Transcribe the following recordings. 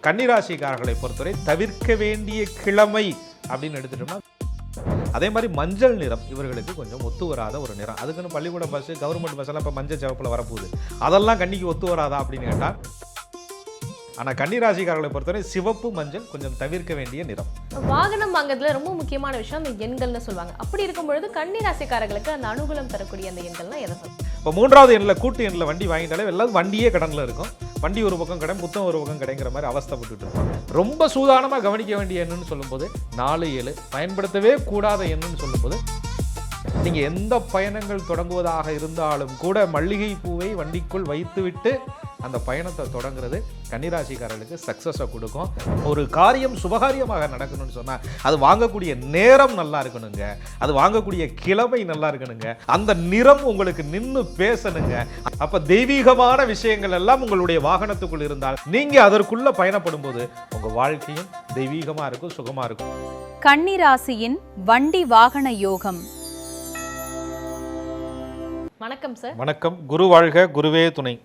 கன்னிராசிக்காரர்களை பொறுத்தவரை தவிர்க்க வேண்டிய கிழமை அப்படின்னு எடுத்துட்டோம்னா, அதே மாதிரி மஞ்சள் நிறம் இவர்களுக்கு கொஞ்சம் ஒத்து வராத ஒரு நிறம். அதுக்குன்னு பள்ளிக்கூட பஸ், கவர்மெண்ட் பஸ் எல்லாம் இப்போ மஞ்சள் சிவப்பில் வரப்போகுது. அதெல்லாம் கன்னிக்கு ஒத்து வராதா அப்படின்னு கேட்டால், ஆனால் கன்னிராசிக்காரர்களை பொறுத்தவரை சிவப்பு மஞ்சள் கொஞ்சம் தவிர்க்க வேண்டிய நிறம். வாகனம் வாங்குறதுல ரொம்ப முக்கியமான விஷயம் அந்த எண்கள்னு சொல்லுவாங்க. அப்படி இருக்கும் பொழுது கன்னிராசிக்காரர்களுக்கு அந்த அனுகூலம் தரக்கூடிய அந்த எண்கள்லாம் எதை சொல்லுங்க? இப்போ மூன்றாவது எண்ணில் கூட்டு எண்ணில் வண்டி வாங்கிட்டாலே எல்லாரும் வண்டியே கடனில் இருக்கும். வண்டி ஒரு பக்கம் கடை, புத்தம் ஒரு பக்கம் கிடைங்கிற மாதிரி அவஸ்தைப்பட்டு இருப்பாங்க. ரொம்ப சூதானமாக கவனிக்க வேண்டிய எண்ணுன்னு சொல்லும்போது 4-7, பயன்படுத்தவே கூடாத எண்ணுன்னு சொல்லும்போது, நீங்கள் எந்த பயணங்கள் தொடங்குவதாக இருந்தாலும் கூட மல்லிகை பூவை வண்டிக்குள் வைத்துவிட்டு அந்த பயணத்தை தொடங்குறது கன்னிராசிக்காரர்களுக்கு சக்ஸஸை கொடுக்கும். ஒரு காரியம் சுபகாரியமாக நடக்கணும்னு சொன்னால் அது வாங்கக்கூடிய நேரம் நல்லா இருக்கணுங்க, அது வாங்கக்கூடிய கிழமை நல்லா இருக்கணுங்க, அந்த நிறம் உங்களுக்கு நின்று பேசணுங்க. அப்போ தெய்வீகமான விஷயங்கள் எல்லாம் உங்களுடைய வாகனத்துக்குள் இருந்தால் நீங்கள் அதற்குள்ள பயணப்படும் போது உங்கள் வாழ்க்கையும் தெய்வீகமாக இருக்கும், சுகமாக இருக்கும். கன்னிராசியின் வண்டி வாகன யோகம். வணக்கம் சார். வணக்கம். குரு வாழ்க, குருவே துணை.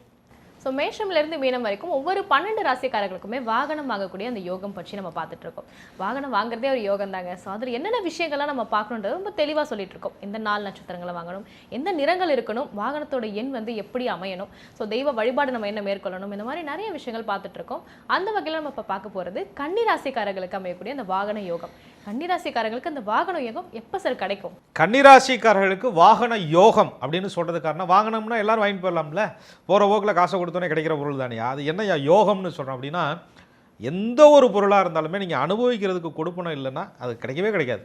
ஸோ மேஷம்லேருந்து மீனம் வரைக்கும் ஒவ்வொரு 12 ராசிக்காரர்களுக்குமே வாகனம் வாங்கக்கூடிய அந்த யோகம் பற்றி நம்ம பார்த்துட்டு இருக்கோம். வாகனம் வாங்குறதே ஒரு யோகம் தாங்க. ஸோ அதில் என்னென்ன விஷயங்கள்லாம் நம்ம பார்க்கணுன்றது ரொம்ப தெளிவாக சொல்லிட்டு இருக்கோம். எந்த 4 நட்சத்திரங்களை வாங்கணும், எந்த நிறங்கள் இருக்கணும், வாகனத்தோட எண் எப்படி அமையணும், ஸோ தெய்வ வழிபாடு நம்ம என்ன மேற்கொள்ளணும், இந்த மாதிரி நிறைய விஷயங்கள் பார்த்துட்டு இருக்கோம். அந்த வகையில் நம்ம இப்போ பார்க்க போகிறது கன்னிராசிக்காரர்களுக்கு அமையக்கூடிய அந்த வாகன யோகம். கன்னிராசிக்காரர்களுக்கு அந்த வாகன யோகம் எப்போ சார் கிடைக்கும்? கன்னிராசிக்காரர்களுக்கு வாகன யோகம் அப்படின்னு சொல்றது காரணம், வாகனம்னா எல்லாரும் வாங்கிட்டு போயிடலாம்ல, போகிற போக்கில் காசை கொடுத்தோன்னே கிடைக்கிற பொருள் தானே. அது என்னையா யோகம்னு சொல்கிறோம் அப்படின்னா, எந்த ஒரு பொருளாக இருந்தாலுமே நீங்கள் அனுபவிக்கிறதுக்கு கொடுப்பணும் இல்லைன்னா அது கிடைக்கவே கிடைக்காது.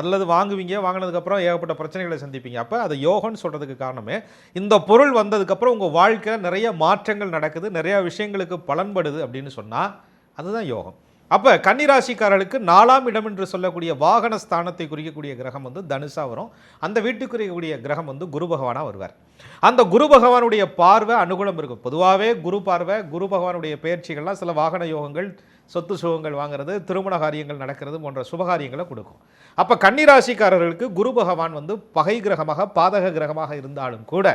அல்லது வாங்குவீங்க, வாங்கினதுக்கப்புறம் ஏகப்பட்ட பிரச்சனைகளை சந்திப்பீங்க. அப்போ அது யோகம்னு சொல்கிறதுக்கு காரணமே, இந்த பொருள் வந்ததுக்கப்புறம் உங்கள் வாழ்க்கையில் நிறைய மாற்றங்கள் நடக்குது, நிறையா விஷயங்களுக்கு பலன்படுது அப்படின்னு சொன்னால் அதுதான் யோகம். அப்போ கன்னிராசிக்காரர்களுக்கு 4ஆம் இடம் என்று சொல்லக்கூடிய வாகன ஸ்தானத்தை குறிக்கக்கூடிய கிரகம் தனுசா வரும். அந்த வீட்டுக்குரிய கிரகம் குரு பகவானாக வருவார். அந்த குரு பகவானுடைய பார்வை அனுகூலம் இருக்கும். பொதுவாகவே குரு பார்வை, குரு பகவானுடைய பயிற்சிகள்லாம் சில வாகன யோகங்கள், சொத்து சுகங்கள் வாங்குறது, திருமண காரியங்கள் நடக்கிறது போன்ற சுபகாரியங்களை கொடுக்கும். அப்போ கன்னிராசிக்காரர்களுக்கு குரு பகவான் பகை கிரகமாக, பாதக கிரகமாக இருந்தாலும் கூட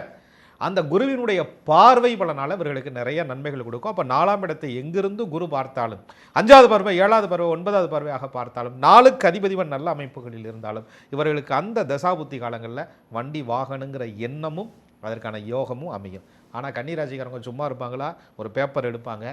அந்த குருவினுடைய பார்வை பலனால் இவர்களுக்கு நிறைய நன்மைகள் கொடுக்கும். அப்போ 4ஆம் இடத்தை எங்கிருந்து குரு பார்த்தாலும், 5வது பார்வை, 7வது பார்வை, 9வது பார்வையாக பார்த்தாலும், 4க்கு அதிபதிவன் நல்ல அமைப்புகளில் இருந்தாலும் இவர்களுக்கு அந்த தசாபுத்தி காலங்களில் வண்டி வாகனங்கிற எண்ணமும் அதற்கான யோகமும் அமையும். ஆனால் கன்னிராசிக்காரங்க சும்மா இருப்பாங்களா? ஒரு பேப்பர் எடுப்பாங்க,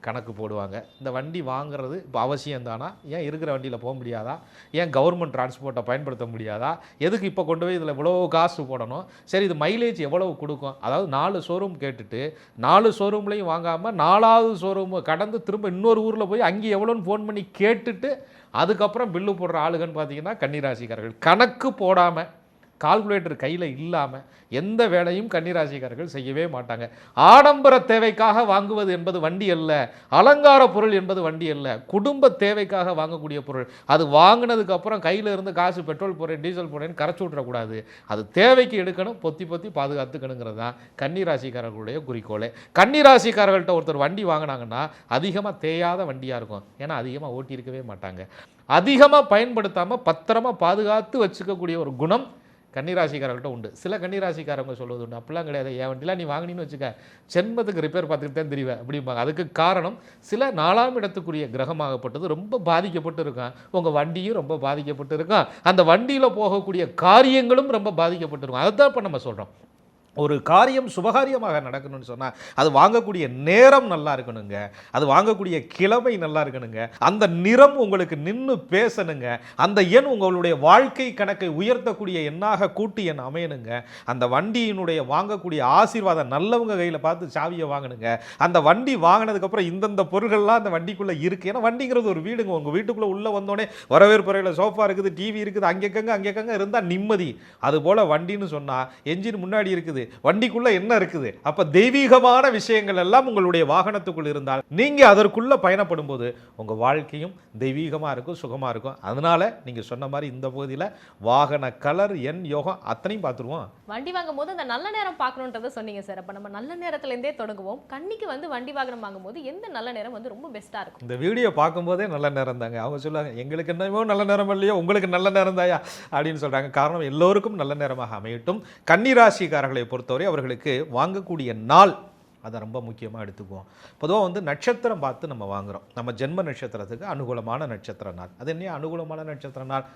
கணக்கு போடுவாங்க. இந்த வண்டி வாங்குறது இப்போ அவசியம் தானா? ஏன் இருக்கிற வண்டியில் போக முடியாதா? ஏன் கவர்மெண்ட் டிரான்ஸ்போர்ட்டை பயன்படுத்த முடியாதா? எதுக்கு இப்போ கொண்டு போய் இதில் இவ்வளோ காசு போடணும்? சரி, இது மைலேஜ் எவ்வளவு கொடுக்கும்? அதாவது 4 ஷோரூம் கேட்டுட்டு 4 ஷோரூம்லையும் வாங்காமல் 4வது ஷோரூம் கடந்து திரும்ப இன்னொரு ஊரில் போய் அங்கே எவ்வளோன்னு ஃபோன் பண்ணி கேட்டுட்டு அதுக்கப்புறம் பில்லு போடுற ஆளுகன்னு பார்த்தீங்கன்னா கன்னிராசிக்காரர்கள். கணக்கு போடாமல், கால்குலேட்டர் கையில் இல்லாமல் எந்த வேலையும் கன்னிராசிக்காரர்கள் செய்யவே மாட்டாங்க. ஆடம்பர தேவைக்காக வாங்குவது என்பது வண்டி அல்ல, அலங்கார பொருள் என்பது வண்டி அல்ல, குடும்ப தேவைக்காக வாங்கக்கூடிய பொருள். அது வாங்கினதுக்கு அப்புறம் கையில் இருந்து காசு பெட்ரோல் போடுறேன், டீசல் போடுறேன்னு கரைச்சி விட்றக்கூடாது. அது தேவைக்கு எடுக்கணும், பொத்தி பொத்தி பாதுகாத்துக்கணுங்கிறது தான் கன்னிராசிக்காரர்களுடைய குறிக்கோளே. கன்னிராசிக்காரர்கள்ட்ட ஒருத்தர் வண்டி வாங்கினாங்கன்னா அதிகமாக தேயாத வண்டியாக இருக்கும். ஏன்னா அதிகமாக ஓட்டியிருக்கவே மாட்டாங்க. அதிகமாக பயன்படுத்தாமல் பத்திரமா பாதுகாத்து வச்சுக்கக்கூடிய ஒரு குணம் கன்னிராசிக்காரர்கள்ட்ட உண்டு. சில கன்னிராசிக்காரங்க சொல்வது உண்டு, அப்படிலாம் கிடையாது, என் வண்டிலாம் நீ வாங்கினீன்னு வச்சுக்க செண்பத்துக்கு ரிப்பேர் பார்த்துக்கிட்டு தான் தெரிவேன் அப்படிம்பாங்க. அதுக்கு காரணம், சில 4ஆம் இடத்துக்குரிய கிரகமாகப்பட்டது ரொம்ப பாதிக்கப்பட்டு இருக்கான். உங்கள் வண்டியும் ரொம்ப பாதிக்கப்பட்டு இருக்கான், அந்த வண்டியில் போகக்கூடிய காரியங்களும் ரொம்ப பாதிக்கப்பட்டு இருக்கும். அதுதான் இப்போ நம்ம சொல்கிறோம். ஒரு காரியம் சுபகாரியமாக நடக்கணும்னு சொன்னால் அது வாங்கக்கூடிய நேரம் நல்லா இருக்கணுங்க, அது வாங்கக்கூடிய கிழமை நல்லா இருக்கணுங்க, அந்த நிறம் உங்களுக்கு நின்று பேசணுங்க, அந்த எண் உங்களுடைய வாழ்க்கை கணக்கை உயர்த்தக்கூடிய எண்ணாக கூட்டு எண் அமையணுங்க, அந்த வண்டியினுடைய வாங்கக்கூடிய ஆசீர்வாதம் நல்லவங்க கையில் பார்த்து சாவியை வாங்கணுங்க, அந்த வண்டி வாங்கினதுக்கப்புறம் இந்தந்த பொருள்கள்லாம் அந்த வண்டிக்குள்ளே இருக்குது. ஏன்னா வண்டிங்கிறது ஒரு வீடுங்க. உங்கள் வீட்டுக்குள்ளே உள்ளே வந்தோடனே வரவேற்பறையில் சோஃபா இருக்குது, டிவி இருக்குது, அங்கேக்கங்க இருந்தால் நிம்மதி. அதுபோல் வண்டின்னு சொன்னால் என்ஜின் முன்னாடி இருக்குது, வண்டிக்குள்ள என்ன இருக்குது? அப்ப தெய்வீகமான விஷயங்கள் எல்லாம் உங்களுடைய வாகனத்துக்குள் இருந்தால் நீங்க அதற்குள்ள பயணப்படும் போது உங்க வாழ்க்கையும் தெய்வீகமா இருக்கும், சுகமா இருக்கும். அதனால நீங்க சொன்ன மாதிரி இந்த பகுதியில் வாகன கலர், எண், யோகம் அத்தனையும் பார்த்துருவோம். வண்டி வாங்கும் போது அந்த நல்ல நேரம் பார்க்கணுன்றதை சொன்னீங்க சார். அப்ப நம்ம நல்ல நேரத்துலேருந்தே தொடங்குவோம். கன்னிக்கு வண்டி வாகனம் வாங்கும் போது எந்த நல்ல நேரம் ரொம்ப பெஸ்டா இருக்கும்? இந்த வீடியோ பார்க்கும்போதே நல்ல நேரம் தாங்க. அவங்க சொல்லுவாங்க, எங்களுக்கு என்னமோ நல்ல நேரம் இல்லையோ, உங்களுக்கு நல்ல நேரம் தாயா அப்படின்னு சொல்றாங்க. காரணம், எல்லோருக்கும் நல்ல நேரமாக அமையட்டும். கன்னிராசிக்காரர்களை பொறுத்தவரை அவர்களுக்கு வாங்கக்கூடிய நாள் அதை ரொம்ப முக்கியமாக எடுத்துக்குவோம். பொதுவாக வந்து நட்சத்திரம் பார்த்து நம்ம வாங்குகிறோம். நம்ம ஜென்ம நட்சத்திரத்துக்கு அனுகூலமான நட்சத்திர நாள். அது என்ன அனுகூலமான நட்சத்திர நாள்?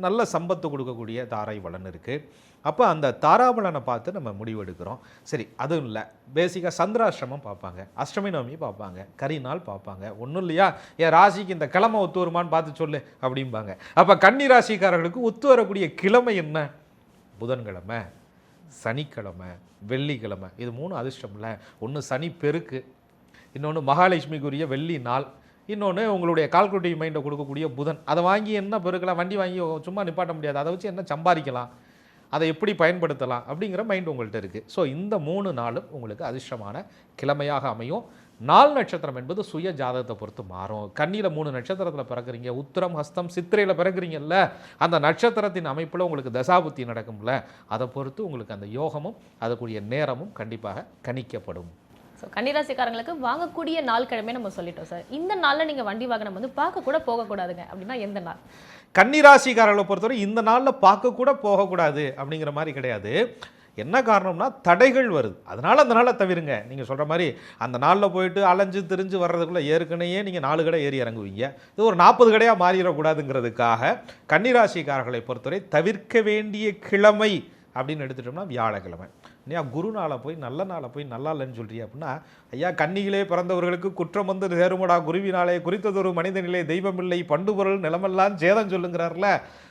நல்ல சம்பத்து கொடுக்கக்கூடிய தாரை பலன் இருக்குது. அப்போ அந்த தாராபலனை பார்த்து நம்ம முடிவு எடுக்கிறோம். சரி, அதுவும் இல்லை, பேசிக்காக சந்திராஷ்டிரமம் பார்ப்பாங்க, அஷ்டமி நவமி பார்ப்பாங்க, கரிநாள் பார்ப்பாங்க. ஒன்றும் இல்லையா, என் ராசிக்கு இந்த கிழமை ஒத்து வருமானு பார்த்து சொல்லு அப்படிம்பாங்க. அப்போ கன்னி ராசிக்காரர்களுக்கு ஒத்து வரக்கூடிய கிழமை என்ன? புதன்கிழமை, சனிக்கிழமை, வெள்ளிக்கிழமை. இது 3 அதிர்ஷ்டம் இல்லை. ஒன்று சனி பெருக்கு, இன்னொன்று மகாலட்சுமிக்குரிய வெள்ளி நாள், இன்னொன்று உங்களுடைய கால்குலேட்டிவ் மைண்டை கொடுக்கக்கூடிய புதன். அதை வாங்கி என்ன பெருக்கலாம்? வண்டி வாங்கி சும்மா நிப்பாட்ட முடியாது. அதை வச்சு என்ன சம்பாதிக்கலாம், அதை எப்படி பயன்படுத்தலாம் அப்படிங்கிற மைண்ட் உங்கள்கிட்ட இருக்குது. ஸோ இந்த 3 நாளும் உங்களுக்கு அதிர்ஷ்டமான கிழமையாக அமையும். நாள் நட்சத்திரம் என்பது சுய ஜாதகத்தை பொறுத்து மாறும். கன்னியில் 3 நட்சத்திரத்தில் பிறக்கிறீங்க, உத்திரம், ஹஸ்தம், சித்திரையில் பிறக்கிறீங்கல்ல, அந்த நட்சத்திரத்தின் அமைப்பில் உங்களுக்கு தசாபுத்தி நடக்கும்ல, அதை பொறுத்து உங்களுக்கு அந்த யோகமும் அதுக்குரிய நேரமும் கண்டிப்பாக கணிக்கப்படும். ஸோ கன்னிராசிக்காரங்களுக்கு வாங்கக்கூடிய நாள் கிழமை நம்ம சொல்லிட்டோம் சார். இந்த நாளில் நீங்கள் வண்டி வாகனம் வந்து பார்க்க கூட போகக்கூடாதுங்க அப்படின்னா எந்த நாள்? கன்னிராசிக்காரர்களை பொறுத்தவரை இந்த நாளில் பார்க்க கூட போகக்கூடாது அப்படிங்கிற மாதிரி கிடையாது. என்ன காரணம்னா தடைகள் வருது, அதனால் அந்த நாளை தவிருங்க. நீங்கள் சொல்கிற மாதிரி அந்த நாளில் போயிட்டு அலைஞ்சு திரிஞ்சு வர்றதுக்குள்ளே ஏற்கனவே நீங்கள் 4 கடை ஏறி இறங்குவீங்க. இது ஒரு 40 கடையாக மாறிடக்கூடாதுங்கிறதுக்காக கன்னிராசிக்காரர்களை பொறுத்தவரை தவிர்க்க வேண்டிய கிழமை அப்படின்னு எடுத்துட்டோம்னா வியாழக்கிழமை. நீ குரு நாளை போய் நல்ல நாளை போய் நல்லா இல்லைன்னு சொல்றியா அப்படின்னா, ஐயா கன்னிகளே பிறந்தவர்களுக்கு குற்றம் வந்து சேருமடா குருவினாலே, குறித்ததொரு மனிதனிலே தெய்வமில்லை, பண்டு பொருள் நிலமெல்லாம் சேதம் சொல்லுங்கிறார்ல.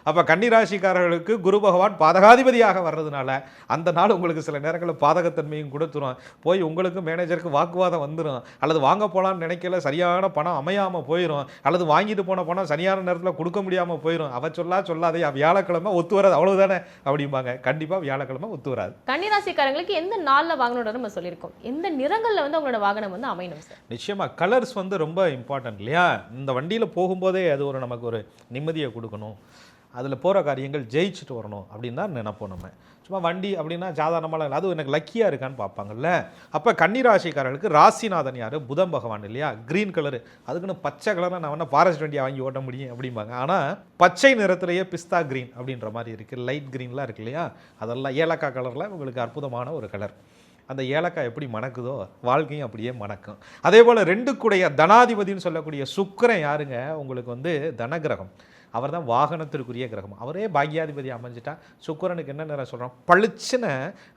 அப்போ கன்னிராசிக்காரர்களுக்கு குரு பகவான் பாதகாதிபதியாக வர்றதுனால அந்த நாள் உங்களுக்கு சில நேரங்களில் பாதகத்தன்மையும் கொடுத்துரும். போய் உங்களுக்கு மேனேஜருக்கு வாக்குவாதம் வந்துடும், அல்லது வாங்க போகலான்னு நினைக்கல சரியான பணம் அமையாமல் போயிடும், அல்லது வாங்கிட்டு போன பணம் சரியான நேரத்தில் கொடுக்க முடியாமல் போயிடும். அவ சொல்லாதே வியாழக்கிழமை ஒத்து வராது அவ்வளவுதானே அப்படிம்பாங்க. கண்டிப்பாக வியாழக்கிழமை ஒத்து வராது. கன்னிராசிக்காரங்களுக்கு எந்த நாளில் வாங்கணும்னு நம்ம சொல்லியிருக்கோம். எந்த நிறங்களில் வந்து அவங்களோட வாகனம் வந்து அமையணும் சார்? நிச்சயமாக கலர்ஸ் வந்து ரொம்ப இம்பார்ட்டன்ட் இல்லையா? இந்த வண்டியில் போகும்போதே அது ஒரு நமக்கு ஒரு நிம்மதியை கொடுக்கணும், அதில் போகிற காரியங்கள் ஜெயிச்சுட்டு வரணும் அப்படின்னு தான் நினைப்போம். நம்ம சும்மா வண்டி அப்படின்னா சாதாரணமாக இல்லை, அது எனக்கு லக்கியாக இருக்கான்னு பார்ப்பாங்கல்ல. அப்போ கன்னிராசிக்காரர்களுக்கு ராசிநாதன் யார்? புதன் பகவான் இல்லையா? க்ரீன் கலரு, அதுக்குன்னு பச்சை கலரை நான் வேணால் ஃபாரஸ்ட் வண்டியை வாங்கி ஓட்ட முடியும் அப்படிம்பாங்க. ஆனால் பச்சை நிறத்திலேயே பிஸ்தா க்ரீன் அப்படின்ற மாதிரி இருக்குது, லைட் க்ரீன்லாம் இருக்கு இல்லையா? அதெல்லாம் ஏலக்காய் கலரில் உங்களுக்கு அற்புதமான ஒரு கலர். அந்த ஏலக்காய் எப்படி மணக்குதோ வாழ்க்கையும் அப்படியே மணக்கும். அதே போல் 2 கூடைய தனாதிபதினு சொல்லக்கூடிய சுக்கிரன் யாருங்க? உங்களுக்கு வந்து தனகிரகம், அவர் தான் வாகனத்திற்குரிய கிரகம். அவரே பாக்யாதிபதி அமைஞ்சிட்டா சுக்கிரனுக்கு என்ன நிறம் சொல்கிறோம்? பளிச்சுன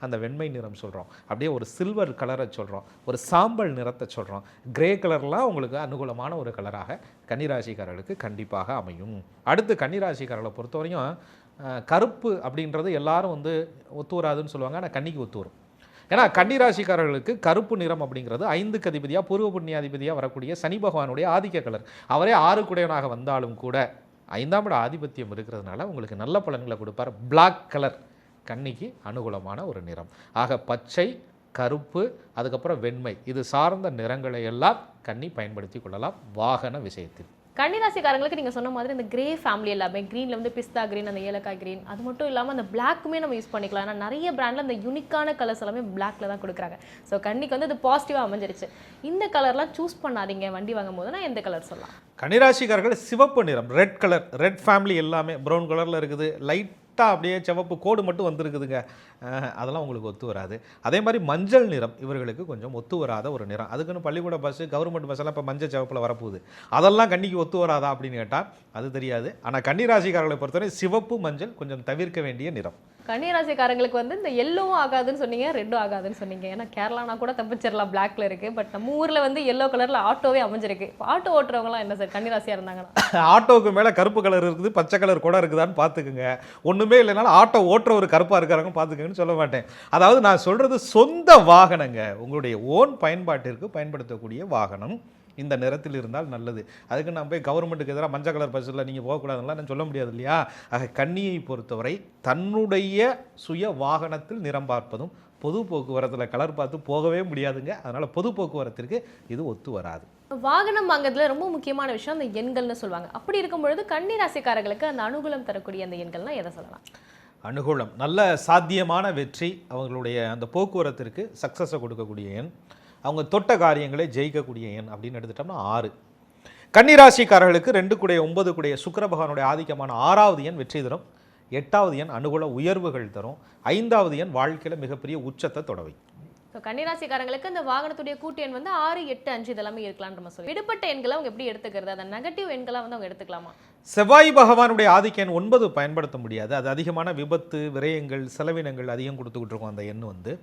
அந்த வெண்மை நிறம் சொல்கிறோம், அப்படியே ஒரு சில்வர் கலரை சொல்கிறோம், ஒரு சாம்பல் நிறத்தை சொல்கிறோம். கிரே கலர்லாம் உங்களுக்கு அனுகூலமான ஒரு கலராக கன்னிராசிக்காரர்களுக்கு கண்டிப்பாக அமையும். அடுத்து கன்னிராசிக்காரர்களை பொறுத்தவரையும் கருப்பு அப்படின்றது எல்லாரும் வந்து ஒத்து வராதுன்னு சொல்லுவாங்க, ஆனால் கன்னிக்கு ஒத்து வரும். ஏன்னா கன்னிராசிக்காரர்களுக்கு கருப்பு நிறம் அப்படிங்கிறது 5க்கு அதிபதியாக பூர்வ புண்ணியாதிபதியாக வரக்கூடிய சனி பகவானுடைய ஆதிக்க கலர். அவரே 6 குடையவனாக வந்தாலும் கூட 5ஆம் இட ஆதிபத்தியம் இருக்கிறதுனால உங்களுக்கு நல்ல பலன்களை கொடுப்பார். பிளாக் கலர் கன்னிக்கு அனுகூலமான ஒரு நிறம். ஆக பச்சை, கருப்பு, அதுக்கப்புறம் வெண்மை, இது சார்ந்த நிறங்களை எல்லாம் கன்னி பயன்படுத்தி கொள்ளலாம் வாகன விஷயத்தில். கன்னிராசிக்காரங்களுக்கு நீங்கள் சொன்ன மாதிரி இந்த கிரே ஃபேமிலி எல்லாமே க்ரீனில் வந்து பிஸ்தா க்ரீன், அந்த ஏலக்காய் க்ரீன், அது மட்டும் இல்லாமல் அந்த பிளாக்குமே நம்ம யூஸ் பண்ணிக்கலாம். ஏன்னா நிறைய பிராண்டில் அந்த யூனிக்கான கலர்ஸ் எல்லாமே பிளாக்ல தான் கொடுக்குறாங்க. ஸோ கன்னிக்கு வந்து அது பாசிட்டிவாக அமைஞ்சிருச்சு. இந்த கலர்லாம் சூஸ் பண்ணாதீங்க வண்டி வாங்கும் போது, நான் எந்த கலர் சொல்லலாம்? கன்னிராசிக்காரர்கள் சிவப்பு நிறம், ரெட் கலர், ரெட் ஃபேமிலி எல்லாமே ப்ரௌன் கலரில் இருக்குது, லைட்டாக அப்படியே சிவப்பு கோடு மட்டும் வந்துருக்குதுங்க, அதெல்லாம் உங்களுக்கு ஒத்து வராது. அதே மாதிரி மஞ்சள் நிறம் இவர்களுக்கு கொஞ்சம் ஒத்து வராத ஒரு நிறம். அதுக்குன்னு பள்ளிக்கூட பஸ்ஸு, கவர்மெண்ட் பஸ்ஸெல்லாம் இப்போ மஞ்சள் சிவப்பில் வரப்போகுது, அதெல்லாம் கன்னிக்கு ஒத்து வராதா அப்படின்னு கேட்டால் அது தெரியாது. ஆனால் கன்னிராசிக்காரர்களை பொறுத்தவரை சிவப்பு மஞ்சள் கொஞ்சம் தவிர்க்க வேண்டிய நிறம். கன்னிராசிக்காரங்களுக்கு வந்து இந்த எல்லோவும் ஆகாதுன்னு சொன்னீங்க, ரெட்டும் ஆகாதுன்னு சொன்னீங்க. ஏன்னா கேரளானா கூட தப்பிச்சிடலாம், பிளாக்ல இருக்கு. பட் நம்ம ஊரில் வந்து எல்லோ கலரில் ஆட்டோவே அமைஞ்சிருக்கு. ஆட்டோ ஓட்டுறவங்களாம் என்ன சார் கன்னிராசியாக இருந்தாங்கன்னா? ஆட்டோவுக்கு மேலே கருப்பு கலர் இருக்குது, பச்சை கலர் கூட இருக்குதான்னு பார்த்துக்குங்க. ஒன்றுமே இல்லைனாலும் ஆட்டோ ஓட்டுற ஒரு கருப்பாக இருக்கிறாங்கன்னு பார்த்துக்கங்கன்னு சொல்ல மாட்டேன். அதாவது நான் சொல்கிறது சொந்த வாகனங்க, உங்களுடைய ஓன் பயன்பாட்டிற்கு பயன்படுத்தக்கூடிய வாகனம் இந்த நிறத்தில் இருந்தால் நல்லது. அதுக்கு நான் போய் கவர்மெண்ட்டுக்கு எதிராக மஞ்சள் கலர் பஸ்ஸில் நீங்கள் போகக்கூடாதுலாம் நான் சொல்ல முடியாது இல்லையா? ஆக கன்னியை பொறுத்தவரை தன்னுடைய சுய வாகனத்தில் நிறம் பார்ப்பதும், பொது போக்குவரத்தில் கலர் பார்த்து போகவே முடியாதுங்க. அதனால் பொது போக்குவரத்திற்கு இது ஒத்து வராது. வாகனம் வாங்குறதுல ரொம்ப முக்கியமான விஷயம் அந்த எண்கள்னு சொல்லுவாங்க. அப்படி இருக்கும் பொழுது கன்னிராசிக்காரர்களுக்கு அந்த அனுகூலம் தரக்கூடிய அந்த எண்கள்லாம் எதை சொல்லலாம்? அனுகூலம், நல்ல சாத்தியமான வெற்றி, அவங்களுடைய அந்த போக்குவரத்திற்கு சக்ஸஸை கொடுக்கக்கூடிய எண், அவங்க தொட்ட காரியங்களை ஜெயிக்கக்கூடிய எண் அப்படின்னு எடுத்துட்டோம்னா 6. கன்னிராசிக்காரர்களுக்கு 2 கூடைய 9 கூடைய சுக்கிர பகவானுடைய ஆதிக்கமான 6வது எண் வெற்றி தரும், 8வது எண் அனுகூல உயர்வுகள் தரும், 5வது எண் வாழ்க்கையில் மிகப்பெரிய உச்சத்தை தொடவை. ஸோ கன்னிராசிக்காரங்களுக்கு இந்த வாகனத்துடைய கூட்டு எண் வந்து 6, 8, 5 இதெல்லாமே இருக்கலாம்னு நம்ம சொல்லி விடுபட்ட எண்களை அவங்க எப்படி எடுத்துக்கிறது, அந்த நெகட்டிவ் எண்களை வந்து அவங்க எடுத்துக்கலாமா? செவ்வாய் பகவானுடைய ஆதிக்க எண் 9 பயன்படுத்த முடியாது. அது அதிகமான விபத்து, விரயங்கள், செலவினங்கள் அதிகம் கொடுத்துக்கிட்டு இருக்கும். அந்த எண் வந்து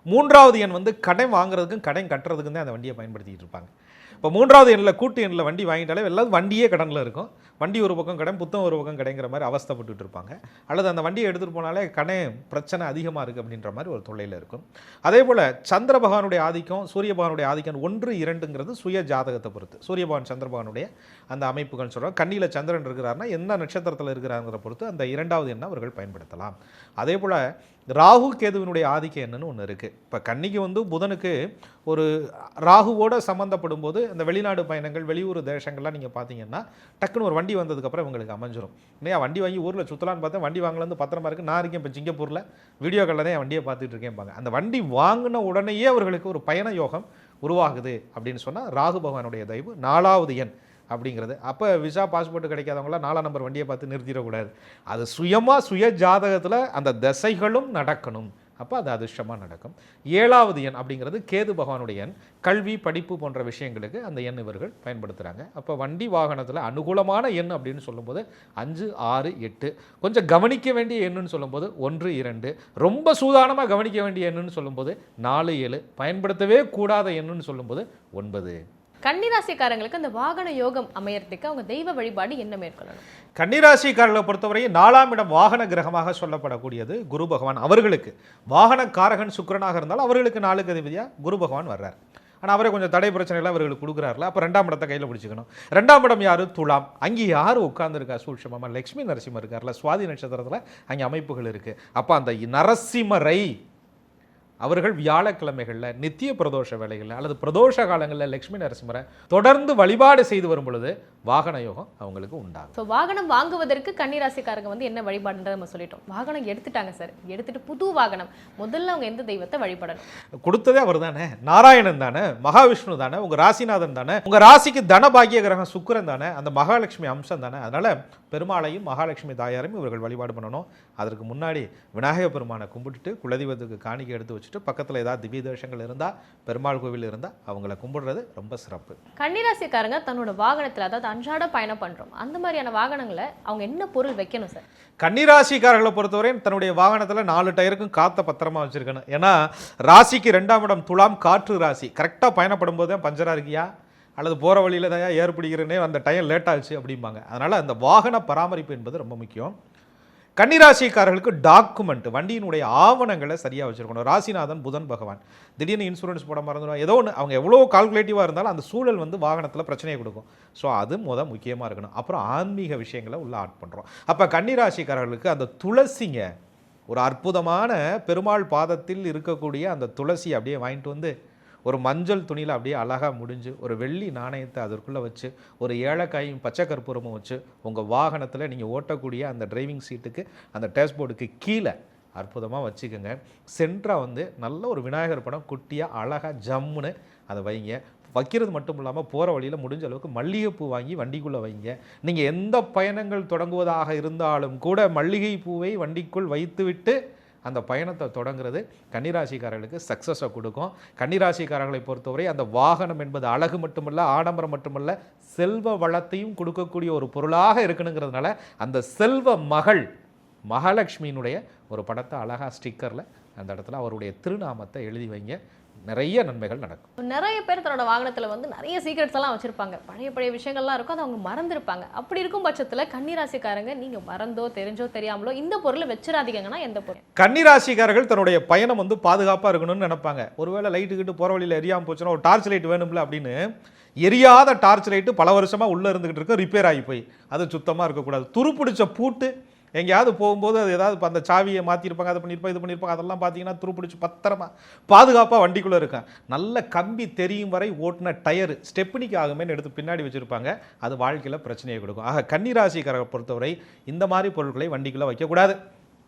3வது எண் வந்து கடன் வாங்குறதுக்கும் கடன் கட்டுறதுக்கும் தான் அந்த வண்டியை பயன்படுத்திக்கிட்டு இருப்பாங்க. இப்போ 3வது எண்ணில் கூட்டு எண்ணில் வண்டி வாங்கிட்டாலே எல்லாரும் வண்டியே கடனில் இருக்கும். வண்டி ஒரு பக்கம் கடன், புத்தம் ஒரு பக்கம் கடைங்கிற மாதிரி அவஸ்தைப்பட்டுட்டு இருப்பாங்க. அல்லது அந்த வண்டியை எடுத்துகிட்டு போனாலே கடன் பிரச்சனை அதிகமாக இருக்குது அப்படின்ற மாதிரி ஒரு தொல்லையில் இருக்கும். அதே போல் சந்திர பகவானுடைய ஆதிக்கம், சூரிய பகவானுடைய ஆதிக்கம் 1, 2ங்கிறது சுய ஜாதகத்தை பொறுத்து. சூரிய பகவான் சந்திர பகவானுடைய அந்த அமைப்புகள் சொல்கிறோம். கண்ணியில் சந்திரன் இருக்கிறாருன்னா என்ன நட்சத்திரத்தில் இருக்கிறாங்கிற பொறுத்து அந்த 2வது எண்ணை அவர்கள் பயன்படுத்தலாம். அதே போல் ராகு கேதுவினுடைய ஆதிக்கம் என்னன்னு ஒன்று இருக்குது. இப்போ கன்னிக்கு வந்து புதனுக்கு ஒரு ராகுவோடு சம்மந்தப்படும் போது அந்த வெளிநாடு பயணங்கள், வெளியூர் தேசங்கள்லாம் நீங்கள் பார்த்தீங்கன்னா டக்குன்னு ஒரு வண்டி வந்ததுக்கப்புறம் இவங்களுக்கு அமைஞ்சிரும். இல்லையா, வண்டி வாங்கி ஊரில் சுற்றலான்னு பார்த்தா வண்டி வாங்கலேருந்து பத்திரமா இருக்குது. நான் இருக்கேன் இப்போ சிங்கப்பூரில், வீடியோ காலில் தான் என் வண்டியை பார்த்துட்டு இருக்கேன்பாங்க. அந்த வண்டி வாங்கின உடனேயே அவர்களுக்கு ஒரு பயண யோகம் உருவாகுது அப்படின்னு சொன்னால் ராகு பகவானுடைய தயவு 4வது எண் அப்படிங்கிறது. அப்போ விசா பாஸ்போர்ட் கிடைக்காதவங்களாம் 4ஆம் நம்பர் வண்டியை பார்த்து நிறுத்திடக்கூடாது. அது சுயமாக சுய ஜாதகத்தில் அந்த திசைகளும் நடக்கணும். அப்போ அது அதிர்ஷ்டமாக நடக்கும். 7வது எண் அப்படிங்கிறது கேது பகவானுடைய எண். கல்வி, படிப்பு போன்ற விஷயங்களுக்கு அந்த எண் இவர்கள் பயன்படுத்துகிறாங்க. அப்போ வண்டி வாகனத்தில் அனுகூலமான எண் அப்படின்னு சொல்லும்போது 5, 6, 8. கொஞ்சம் கவனிக்க வேண்டிய எண்ணுன்னு சொல்லும்போது 1, 2. ரொம்ப சூதானமாக கவனிக்க வேண்டிய எண்ணுன்னு சொல்லும்போது 4, 7. பயன்படுத்தவே கூடாத எண்ணுன்னு சொல்லும்போது 9. கன்னிராசிக்காரங்களுக்கு அந்த வாகன யோகம் அமையறதுக்கு அவங்க தெய்வ வழிபாடு என்ன மேற்கொள்ளணும்? கன்னிராசிக்காரர்களை பொறுத்தவரை 4ஆம் இடம் வாகன கிரகமாக சொல்லப்படக்கூடியது குரு பகவான். அவர்களுக்கு வாகன காரகன் சுக்கிரனாக இருந்தால் அவர்களுக்கு 4க்கு அதிபதியாக குரு பகவான் வர்றார். ஆனால் அவரே கொஞ்சம் தடை பிரச்சனைலாம் அவர்களுக்கு கொடுக்குறாருல. அப்போ 2ஆம் இடத்தை கையில் பிடிச்சிக்கணும். 2ஆம் இடம் யார்? துலாம். அங்கே யார் உட்கார்ந்துருக்கா? சூட்சமமாக லட்சுமி நரசிம்மர் இருக்கார்ல, சுவாதி நட்சத்திரத்தில் அங்கே அமைப்புகள் இருக்குது. அப்போ அந்த நரசிம்மரை அவர்கள் வியாழக்கிழமைகளில் நித்திய பிரதோஷ வேலைகளில் அல்லது பிரதோஷ காலங்களில் லட்சுமி நரசிம்மரை தொடர்ந்து வழிபாடு செய்து வரும் பொழுது வாகன யோகம் அவங்களுக்கு உண்டாகும். ஸோ வாகனம் வாங்குவதற்கு கன்னிராசிக்காரங்க வந்து என்ன வழிபாடுன்றதை நம்ம சொல்லிட்டோம். வாகனம் எடுத்துட்டாங்க சார், எடுத்துட்டு புது வாகனம் முதல்ல அவங்க எந்த தெய்வத்தை வழிபடணும்? கொடுத்ததே அவர் தானே, நாராயணன் தானே, மகாவிஷ்ணு தானே, உங்கள் ராசிநாதன் தானே, உங்கள் ராசிக்கு தனபாகிய கிரகம் சுக்கிரன் தானே, அந்த மகாலட்சுமி அம்சம் தானே. அதனால் பெருமாளையும் மகாலட்சுமி தாயாரையும் இவர்கள் வழிபாடு பண்ணணும். அதற்கு முன்னாடி விநாயக பெருமானை கும்பிட்டுட்டு குலதெய்வத்துக்கு காணிக்கை எடுத்து வச்சுட்டு பக்கத்தில் ஏதாவது திவ்ய தோஷங்கள் இருந்தால், பெருமாள் கோவில் இருந்தால் அவங்கள கும்பிடுறது ரொம்ப சிறப்பு. கன்னிராசிக்காரங்க தன்னோட வாகனத்தில், அதாவது அன்றாட பயணம் பண்ணுறோம், அந்த மாதிரியான வாகனங்களை அவங்க என்ன பொருள் வைக்கணும் சார்? கன்னிராசிக்காரர்களை பொறுத்தவரை தன்னுடைய வாகனத்தில் 4 டயருக்கும் காற்றை பத்திரமா வச்சுருக்கணும். ஏன்னா ராசிக்கு 2ஆம் இடம் துலாம், காற்று ராசி. கரெக்டாக பயணப்படும் போது தான் பஞ்சராக இருக்கியா அல்லது போகிற வழியில் தான் ஏற்படுகிறனே அந்த டைம் லேட் ஆச்சு அப்படிம்பாங்க. அதனால் அந்த வாகன பராமரிப்பு என்பது ரொம்ப முக்கியம். கன்னிராசிக்காரர்களுக்கு டாக்குமெண்ட், வண்டியினுடைய ஆவணங்களை சரியாக வச்சுருக்கணும். ராசிநாதன் புதன் பகவான். திடீர்னு இன்சூரன்ஸ் போட மறந்துடும், ஏதோ ஒன்று, அவங்க எவ்வளோ கால்குலேட்டிவாக இருந்தாலும் அந்த சூழல் வந்து வாகனத்தில் பிரச்சனையை கொடுக்கும். ஸோ அது முக்கியமாக இருக்கணும். அப்புறம் ஆன்மீக விஷயங்களை உள்ளே ஆட் பண்ணுறோம். அப்போ கன்னிராசிக்காரர்களுக்கு அந்த துளசிங்க, ஒரு அற்புதமான பெருமாள் பாதத்தில் இருக்கக்கூடிய அந்த துளசி அப்படியே வாங்கிட்டு வந்து ஒரு மஞ்சள் துணியில் அப்படியே அழகாக முடிஞ்சு ஒரு வெள்ளி நாணயத்தை அதற்குள்ளே வச்சு ஒரு ஏலக்காயும் பச்சை கற்பூரமும் வச்சு உங்கள் வாகனத்தில் நீங்கள் ஓட்டக்கூடிய அந்த டிரைவிங் சீட்டுக்கு அந்த டேஷ்போர்டுக்கு கீழே அற்புதமாக வச்சுக்கோங்க. சென்டராக வந்து நல்ல ஒரு விநாயகர் படம் குட்டியாக அழகாக ஜம்முன்னு அதை வைங்க. வைக்கிறது மட்டும் இல்லாமல் போகிற வழியில் முடிஞ்ச அளவுக்கு மல்லிகைப்பூ வாங்கி வண்டிக்குள்ளே வைங்க. நீங்கள் எந்த பயணங்கள் தொடங்குவதாக இருந்தாலும் கூட மல்லிகை பூவை வண்டிக்குள் வைத்துவிட்டு அந்த பயணத்தை தொடங்குறது கன்னிராசிக்காரர்களுக்கு சக்ஸஸை கொடுக்கும். கன்னிராசிக்காரர்களை பொறுத்தவரை அந்த வாகனம் என்பது அழகு மட்டுமல்ல, ஆடம்பரம் மட்டுமல்ல, செல்வ வளத்தையும் கொடுக்கக்கூடிய ஒரு பொருளாக இருக்கணுங்கிறதுனால அந்த செல்வ மகள் மகாலட்சுமியினுடைய ஒரு படத்தை அழகாக ஸ்டிக்கரில் அந்த இடத்துல அவருடைய திருநாமத்தை எழுதி வைங்க. நிறைய நன்மைகள் நடக்கும். நிறைய பேர் தன்னோட வாகனத்தில் வந்து நிறைய சீக்ரெட்ஸ் எல்லாம் வச்சிருப்பாங்க, பழைய விஷயங்கள்லாம் இருக்கும், அதை அவங்க மறந்துருப்பாங்க. அப்படி இருக்கும் பட்சத்தில் கன்னிராசிக்காரங்க நீங்கள் மறந்தோ தெரிஞ்சோ தெரியாமலோ இந்த பொருளை வச்சிடாதீங்கன்னா எந்த பொருள்? கன்னிராசிக்காரர்கள் தன்னுடைய பயணம் வந்து பாதுகாப்பாக இருக்கணும்னு நினைப்பாங்க. ஒருவேளை லைட்டு கிட்டு போகிற வழியில் எரியாமல் போச்சுன்னா ஒரு டார்ச் லைட் வேணும்ல அப்படின்னு எரியாத டார்ச் லைட்டு பல வருஷமாக உள்ளே இருந்துக்கிட்டு இருக்கு, ரிப்பேர் ஆகி போய் அது சுத்தமாக இருக்கக்கூடாது. துருப்பிடிச்ச பூட்டு எங்கேயாவது போகும்போது அது ஏதாவது அந்த சாவியை மாற்றிருப்பாங்க, அதை பண்ணியிருப்பாங்க, இது பண்ணியிருப்பாங்க, அதெல்லாம் பார்த்தீங்கன்னா துருப்பிடிச்சு பத்திரமா பாதுகாப்பாக வண்டிக்குள்ளே இருக்கேன். நல்ல கம்பி தெரியும் வரை ஓட்டின டயரு ஸ்டெப்னிக்கு ஆகுமேன்னு எடுத்து பின்னாடி வச்சுருப்பாங்க. அது வாழ்க்கையில் பிரச்சனையை கொடுக்கும். ஆக கன்னிராசிக்காரரை பொறுத்தவரை இந்த மாதிரி பொருட்களை வண்டிக்குள்ளே வைக்கக்கூடாது.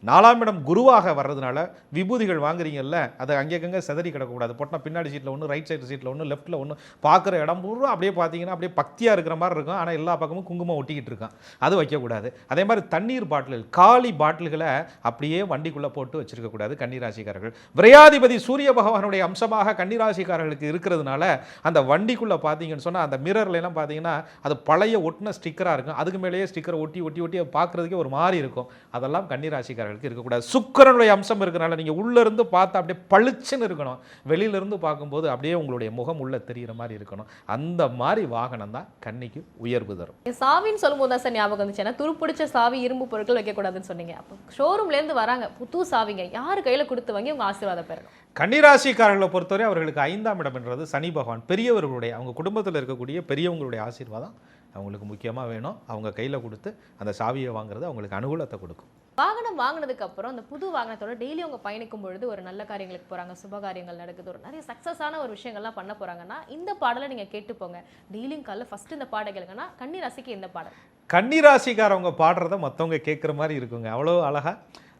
4ஆம் இடம் குருவாக வர்றதுனால விபூதிகள் வாங்குறீங்கல்ல, அதை அங்கேங்க செதறி கிடக்கக்கூடாது. போட்டால் பின்னாடி சீட்டில் ஒன்று, ரைட் சைடு சீட்டில் ஒன்று, லெஃப்ட்டில் ஒன்று, பார்க்குற இடம் பூரா அப்படியே பார்த்தீங்கன்னா அப்படியே பக்தியாக இருக்கிற மாதிரி இருக்கும். ஆனால் எல்லா பக்கமும் குங்குமம் ஒட்டிக்கிட்டு இருக்கான், அது வைக்கக்கூடாது. அதே மாதிரி தண்ணீர் பாட்டில்கள், காலி பாட்டில்களை அப்படியே வண்டிக்குள்ளே போட்டு வச்சிருக்கக்கூடாது கன்னிராசிக்காரர்கள். விரையாதிபதி சூரிய பகவானுடைய அம்சமாக கன்னிராசிக்காரர்களுக்கு இருக்கிறதுனால அந்த வண்டிக்குள்ளே பார்த்தீங்கன்னு சொன்னால் அந்த மிரர்லாம் பார்த்தீங்கன்னா அது பழைய ஒட்டின ஸ்டிக்கராக இருக்கும். அதுக்கு மேலேயே ஸ்டிக்கரை ஒட்டி ஒட்டி ஒட்டி பார்க்குறதுக்கே ஒரு மாதிரி இருக்கும். அதெல்லாம் கன்னிராசிக்காரர்களுக்கு இருக்கக்கூடாது. சுக்கிரனுடைய அம்சம் இருக்கிறனால நீங்கள் உள்ளேருந்து பார்த்தா அப்படியே பளிச்சுன்னு இருக்கணும், வெளியிலேருந்து பார்க்கும்போது அப்படியே உங்களுடைய முகம் உள்ள தெரிகிற மாதிரி இருக்கணும். அந்த மாதிரி வாகனம் தான் கன்னிக்கு உயர்வு தரும். சாவின்னு சொல்லும்போது தான் சார் ஞாபகம் வந்துச்சு. ஏன்னா துருப்பிடிச்ச சாவி, இரும்பு பொருட்கள் வைக்கக்கூடாதுன்னு சொன்னீங்க. அப்போ ஷோரூம்லேருந்து வராங்க புது சாவிங்க, யார் கையில் கொடுத்து வாங்கி உங்கள் ஆசீர்வாதம் பெறணும்? கன்னிராசிக்காரர்களை பொறுத்தவரை அவர்களுக்கு 5ஆம் இடம் என்றது சனி பகவான், பெரியவர்களுடைய அவங்க குடும்பத்தில் இருக்கக்கூடிய பெரியவங்களுடைய ஆசீர்வாதம் அவங்களுக்கு முக்கியமாக வேணும். அவங்க கையில் கொடுத்து அந்த சாவியை வாங்குறது அவங்களுக்கு அனுகூலத்தை கொடுக்கும். வாகனம் வாங்கினதுக்கு அப்புறம் அந்த புது வாகனத்தோட டெய்லி அவங்க பயணிக்கும் பொழுது ஒரு நல்ல காரியங்களுக்கு போறாங்க, சுப காரியங்கள் நடக்குது, ஒரு நிறைய சக்ஸஸான ஒரு விஷயங்கள்லாம் பண்ண போறாங்கன்னா இந்த பாடலை நீங்க கேட்டு போங்க. டெய்லியும் காலைல ஃபர்ஸ்ட் இந்த பாடல் கேளுங்கன்னா கன்னி ராசிக்கு இந்த பாடல். கன்னிராசிக்காரவங்க பாடுறத மற்றவங்க கேட்குற மாதிரி இருக்குங்க. அவ்வளோ அழகாக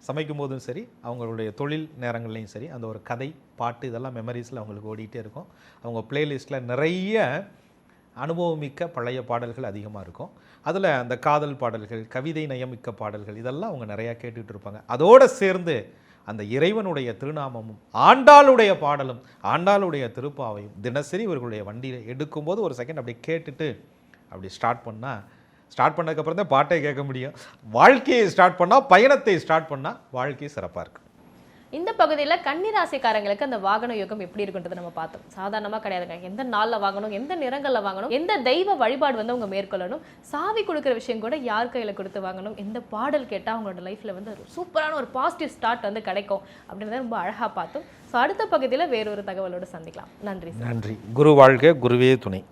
சமைக்கும் போதும் சரி, அவங்களுடைய தொழில் நேரங்கள்லையும் சரி, அந்த ஒரு கதை பாட்டு இதெல்லாம் மெமரிஸில் அவங்களுக்கு ஓடிட்டே இருக்கும். அவங்க பிளேலிஸ்ட்டில் நிறைய அனுபவமிக்க பழைய பாடல்கள் அதிகமாக இருக்கும். அதில் அந்த காதல் பாடல்கள், கவிதை நயமிக்க பாடல்கள் இதெல்லாம் அவங்க நிறையா கேட்டுட்டு இருப்பாங்க. அதோடு சேர்ந்து அந்த இறைவனுடைய திருநாமமும் ஆண்டாளுடைய பாடலும் ஆண்டாளுடைய திருப்பாவையும் தினசரி இவர்களுடைய வண்டியில் எடுக்கும்போது ஒரு செகண்ட் அப்படி கேட்டுட்டு அப்படி ஸ்டார்ட் பண்ணதுக்கப்புறம் தான் பாட்டை கேட்க முடியும். வாழ்க்கையை ஸ்டார்ட் பண்ணால், பயணத்தை ஸ்டார்ட் பண்ணால் வாழ்க்கை சிறப்பாக இருக்குது. இந்த பகுதியில் கன்னிராசிக்காரங்களுக்கு அந்த வாகன யோகம் எப்படி இருக்குன்றது நம்ம பார்த்தோம். சாதாரணமாக கிடையாதுங்க. எந்த நாளில் வாங்கணும், எந்த நிறங்களில் வாங்கணும், எந்த தெய்வ வழிபாடு வந்து அவங்க மேற்கொள்ளணும், சாவி கொடுக்குற விஷயம் கூட யார் கையில் கொடுத்து வாங்கணும், எந்த பாடல் கேட்டால் அவங்களோட லைஃப்பில் வந்து ஒரு சூப்பரான ஒரு பாசிட்டிவ் ஸ்டார்ட் வந்து கிடைக்கும் அப்படின்றத ரொம்ப அழகாக பார்த்தோம். ஸோ அடுத்த பகுதியில் வேறொரு தகவலோடு சந்திக்கலாம். நன்றி. நன்றி. குரு வாழ்க, குருவே துணை.